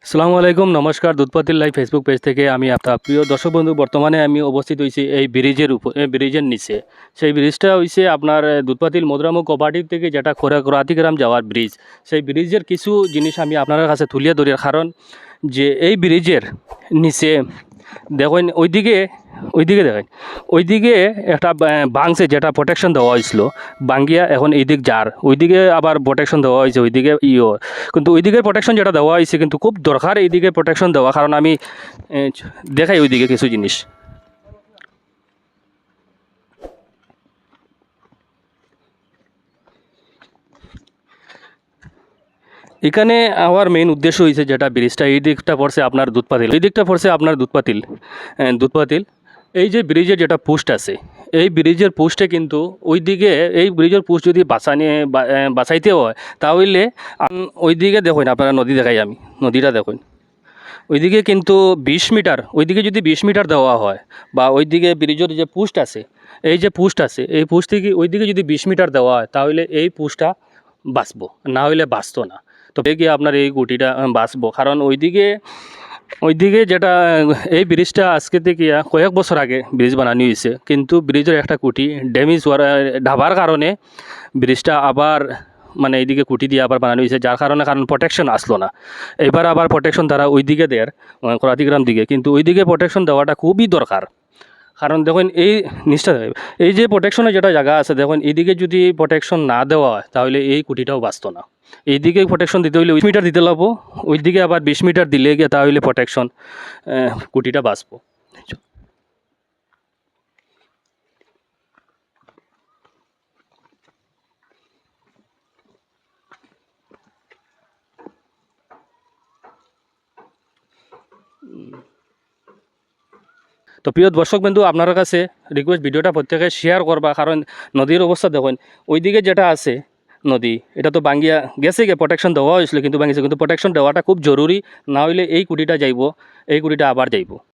আসসালামু আলাইকুম, নমস্কার। দুধপাতিল লাইভ ফেসবুক পেজ থেকে আমি আপনার প্রিয় দর্শক বন্ধু, বর্তমানে আমি উপস্থিত হয়েছি এই ব্রিজের নিচে। সেই ব্রিজটা হইছে আপনার দুধপাতিল মধুরামু কোঅপারেটিভ থেকে যেটা খোরাতিগ্রাম যাওয়ার ব্রিজ। সেই ব্রিজের কিছু জিনিস আমি আপনার কাছে তুলিয়ে ধরি, কারণ যে এই ব্রিজের নিচে দেখেন ওইদিকে দেখেন, ওইদিকে একটা ভাঙছে, যেটা প্রোটেকশন দেওয়া হয়েছিল বাঙ্গিয়া, এখন এইদিক যার ওইদিকে আবার প্রোটেকশন দেওয়া হয়েছে ওইদিকে কিন্তু ওইদিকে প্রোটেকশন যেটা দেওয়া হয়েছে কিন্তু খুব দরকার এইদিকে প্রোটেকশন দেওয়া, কারণ আমি দেখাই ওইদিকে কিছু জিনিস। এখানে আমার মেইন উদ্দেশ্য হয়েছে যেটা ব্রিজটা এই দিকটা পড়ছে আপনার দুধপাতিল, এই দিকটা পড়ছে আপনার দুধপাতিল। এই যে ব্রিজের যেটা পোস্ট আছে, এই ব্রিজের পোস্টে কিন্তু ওইদিকে এই ব্রিজের পোস্ট যদি বাঁচাইতে হয় তাহলে ওইদিকে দেখুন, আপনারা নদী দেখাই, আমি নদীটা দেখুন, ওইদিকে কিন্তু 20 মিটার, ওইদিকে যদি 20 মিটার দেওয়া হয় বা ওইদিকে ব্রিজের যে পোস্ট আছে, এই যে পোস্ট আছে, এই পোস্ট থেকে ওইদিকে যদি 20 মিটার দেওয়া হয় তাহলে এই পোস্টটা বাঁচবো, না হইলে বাঁচতো না। তো গিয়ে আপনার এই গুটিটা বাঁচবো, কারণ ওইদিকে যেটা এই ব্রিজটা আজকে থেকে কয়েক বছর আগে ব্রিজ বানানো হয়েছে, কিন্তু ব্রিজের একটা কুটি ড্যামেজ হওয়ার ঢাবার কারণে ব্রিজটা আবার মানে এইদিকে কুটি দিয়ে আবার বানানো হয়েছে, যার কারণ প্রোটেকশন আসলো না। এবার আবার প্রোটেকশন তারা ওইদিকে দেয় খোরাতিগ্রাম দিকে, কিন্তু ওইদিকে প্রোটেকশন দেওয়াটা খুবই দরকার। কারণ দেখুন এই নিচটা, এই যে প্রোটেকশনের যেটা জায়গা আছে দেখুন, এইদিকে যদি প্রোটেকশন না দেওয়া হয় তাহলে এই কুটিটাও বাঁচতো না। এইদিকে প্রোটেকশন দিতে হইলে 20 মিটার দিতে লাগবো, ওইদিকে আবার 20 মিটার দিলে গিয়ে তাহলে প্রোটেকশন কুটিটা বাঁচবো। তো প্রিয় দর্শক বন্ধু, আপনার কাছে রিকোয়েস্ট, ভিডিওটা প্রত্যেকে শেয়ার করবা, কারণ নদীর অবস্থা দেখুন, ওইদিকে যেটা আছে নদী, এটা তো বাঙ্গিয়া গেছে, গিয়ে প্রোটেকশন দেওয়া হয়েছিল কিন্তু ভাঙিছে, কিন্তু প্রোটেকশন দেওয়াটা খুব জরুরি, না হইলে এই কুটিটা যাইব, এই কুটিটা আবার যাইব।